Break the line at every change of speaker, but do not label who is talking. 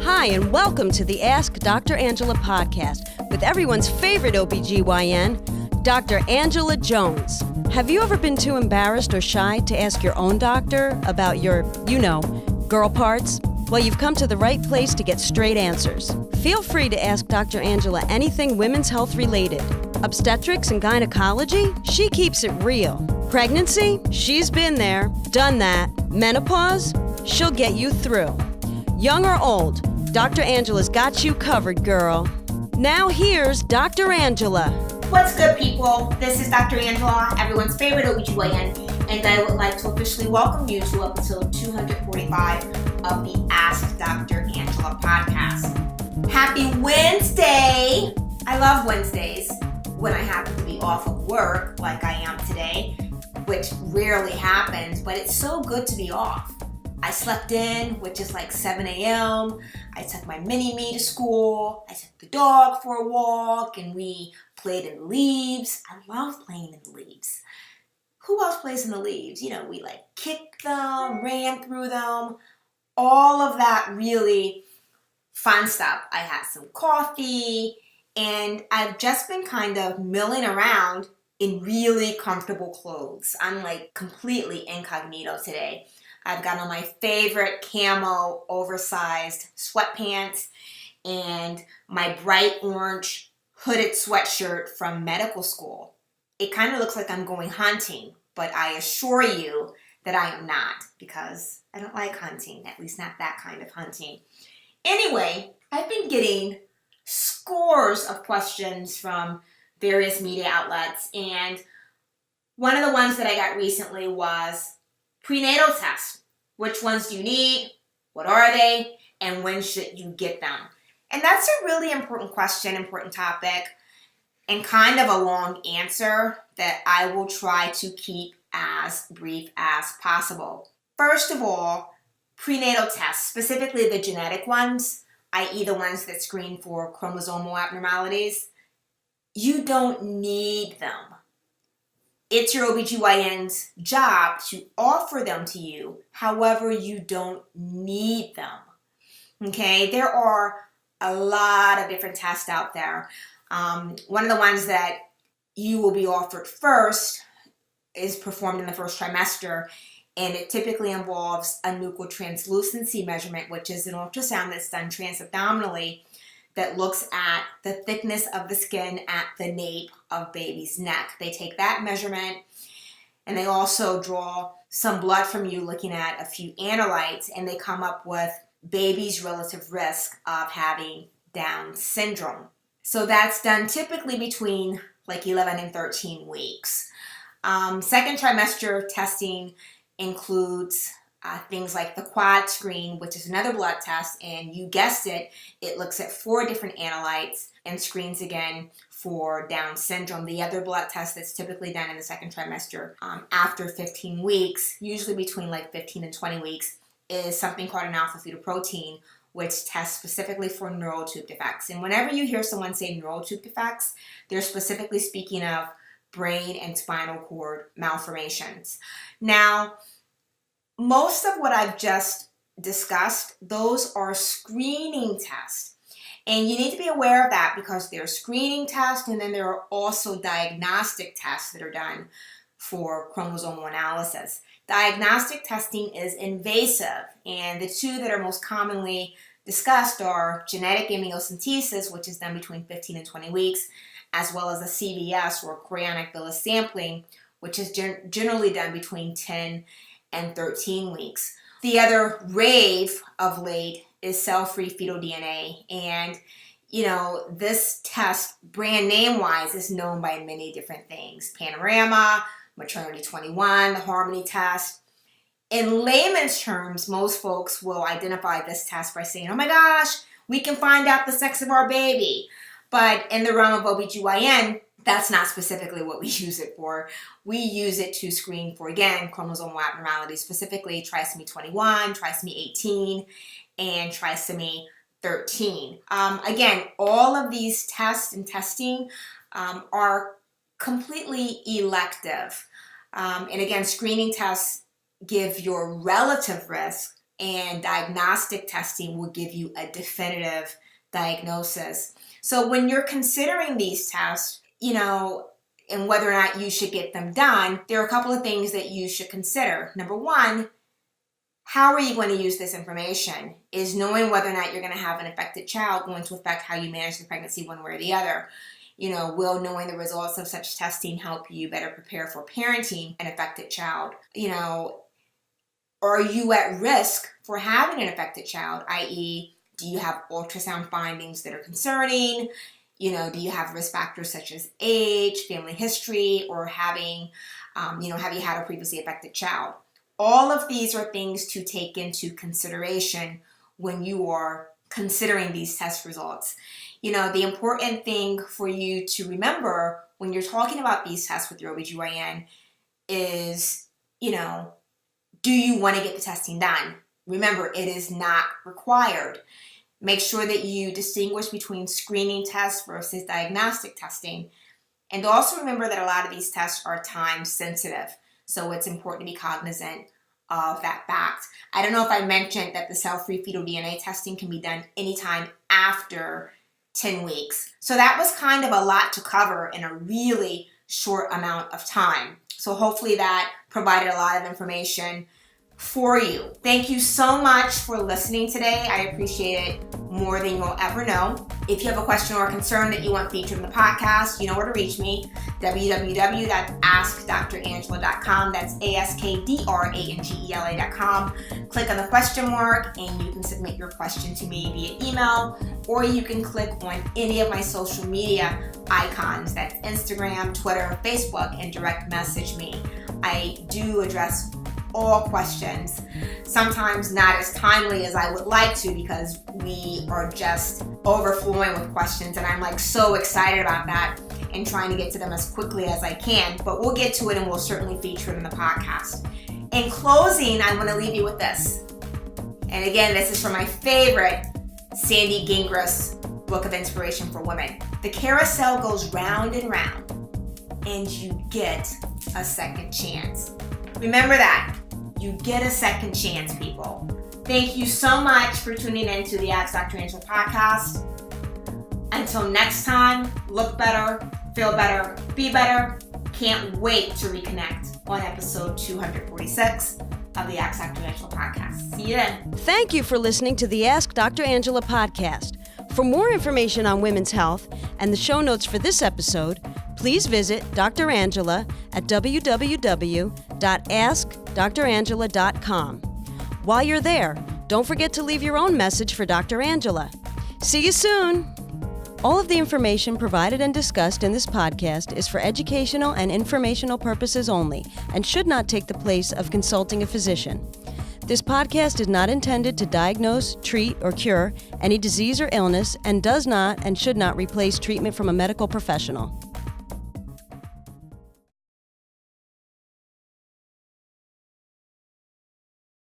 Hi, and welcome to the Ask Dr. Angela podcast with everyone's favorite OBGYN, Dr. Angela Jones. Have you ever been too embarrassed or shy to ask your own doctor about your, girl parts? Well, you've come to the right place to get straight answers. Feel free to ask Dr. Angela anything women's health related. Obstetrics and gynecology? She keeps it real. Pregnancy? She's been there, done that. Menopause? She'll get you through. Young or old, Dr. Angela's got you covered, girl. Now here's Dr. Angela.
What's good, people? This is Dr. Angela, everyone's favorite OBGYN, and I would like to officially welcome you to episode 245 of the Ask Dr. Angela podcast. Happy Wednesday! I love Wednesdays when I happen to be off of work like I am today, which rarely happens, but it's so good to be off. I slept in, which is like 7 a.m. I took my mini-me to school. I took the dog for a walk, and we played in the leaves. I love playing in the leaves. Who else plays in the leaves? We kicked them, ran through them, all of that really fun stuff. I had some coffee, and I've just been kind of milling around in really comfortable clothes. I'm completely incognito today. I've got on my favorite camo oversized sweatpants and my bright orange hooded sweatshirt from medical school. It kind of looks like I'm going hunting, but I assure you that I am not, because I don't like hunting, at least not that kind of hunting. Anyway, I've been getting scores of questions from various media outlets, and one of the ones that I got recently was prenatal tests. Which ones do you need? What are they? And when should you get them? And that's a really important question, important topic, and kind of a long answer that I will try to keep as brief as possible. First of all, prenatal tests, specifically the genetic ones, i.e. the ones that screen for chromosomal abnormalities, you don't need them. It's your OBGYN's job to offer them to you. However, you don't need them. Okay, there are a lot of different tests out there. One of the ones that you will be offered first is performed in the first trimester, and it typically involves a nucleotranslucency measurement, which is an ultrasound that's done transabdominally that looks at the thickness of the skin at the nape of baby's neck. They take that measurement, and they also draw some blood from you looking at a few analytes, and they come up with baby's relative risk of having Down syndrome. So that's done typically between 11 and 13 weeks. Second trimester testing includes things like the quad screen, which is another blood test, and you guessed it, it looks at 4 different analytes and screens again for Down syndrome. The other blood test that's typically done in the second trimester after 15 weeks, usually between 15 and 20 weeks, is something called an alpha-fetoprotein, which tests specifically for neural tube defects. And whenever you hear someone say neural tube defects, they're specifically speaking of brain and spinal cord malformations. Now, most of what I've just discussed, those are screening tests. And you need to be aware of that because there are screening tests, and then there are also diagnostic tests that are done for chromosomal analysis. Diagnostic testing is invasive, and the two that are most commonly discussed are genetic amniocentesis, which is done between 15 and 20 weeks, as well as a CVS, or chorionic villus sampling, which is generally done between 10 and 13 weeks. The other rave of late is cell-free fetal DNA, and this test, brand name wise, is known by many different things: Panorama, Maternity 21, the Harmony test. In layman's terms, most folks will identify this test by saying, oh my gosh, we can find out the sex of our baby. But in the realm of OBGYN, that's not specifically what we use it for. We use it to screen for, again, chromosomal abnormalities, specifically trisomy 21, trisomy 18, and trisomy 13. Again, all of these tests and testing are completely elective. And again, screening tests give your relative risk and diagnostic testing will give you a definitive diagnosis. So when you're considering these tests, and whether or not you should get them done, there are a couple of things that you should consider. Number one, how are you going to use this information? Is knowing whether or not you're going to have an affected child going to affect how you manage the pregnancy one way or the other? Will knowing the results of such testing help you better prepare for parenting an affected child? Are you at risk for having an affected child? I.e., do you have ultrasound findings that are concerning? Do you have risk factors such as age, family history, or have you had a previously affected child? All of these are things to take into consideration when you are considering these test results. The important thing for you to remember when you're talking about these tests with your OBGYN is, do you want to get the testing done? Remember, it is not required. Make sure that you distinguish between screening tests versus diagnostic testing. And also remember that a lot of these tests are time sensitive. So it's important to be cognizant of that fact. I don't know if I mentioned that the cell-free fetal DNA testing can be done anytime after 10 weeks. So that was kind of a lot to cover in a really short amount of time. So hopefully that provided a lot of information for you. Thank you so much for listening today. I appreciate it more than you'll ever know. If you have a question or a concern that you want featured in the podcast, you know where to reach me, www.askdrangela.com. That's AskDrangela.com. Click on the question mark and you can submit your question to me via email, or you can click on any of my social media icons. That's Instagram, Twitter, Facebook, and direct message me. I do address all questions, sometimes not as timely as I would like to because we are just overflowing with questions, and I'm so excited about that and trying to get to them as quickly as I can, but we'll get to it and we'll certainly feature it in the podcast. In closing, I want to leave you with this. And again, this is from my favorite Sandy Gingras book of inspiration for women. The carousel goes round and round and you get a second chance. Remember that. You get a second chance, people. Thank you so much for tuning in to the Ask Dr. Angela podcast. Until next time, look better, feel better, be better. Can't wait to reconnect on episode 246 of the Ask Dr. Angela podcast. See you then.
Thank you for listening to the Ask Dr. Angela podcast. For more information on women's health and the show notes for this episode, please visit Dr. Angela at www.askdrangela.com. While you're there, don't forget to leave your own message for Dr. Angela. See you soon! All of the information provided and discussed in this podcast is for educational and informational purposes only and should not take the place of consulting a physician. This podcast is not intended to diagnose, treat, or cure any disease or illness and does not and should not replace treatment from a medical professional.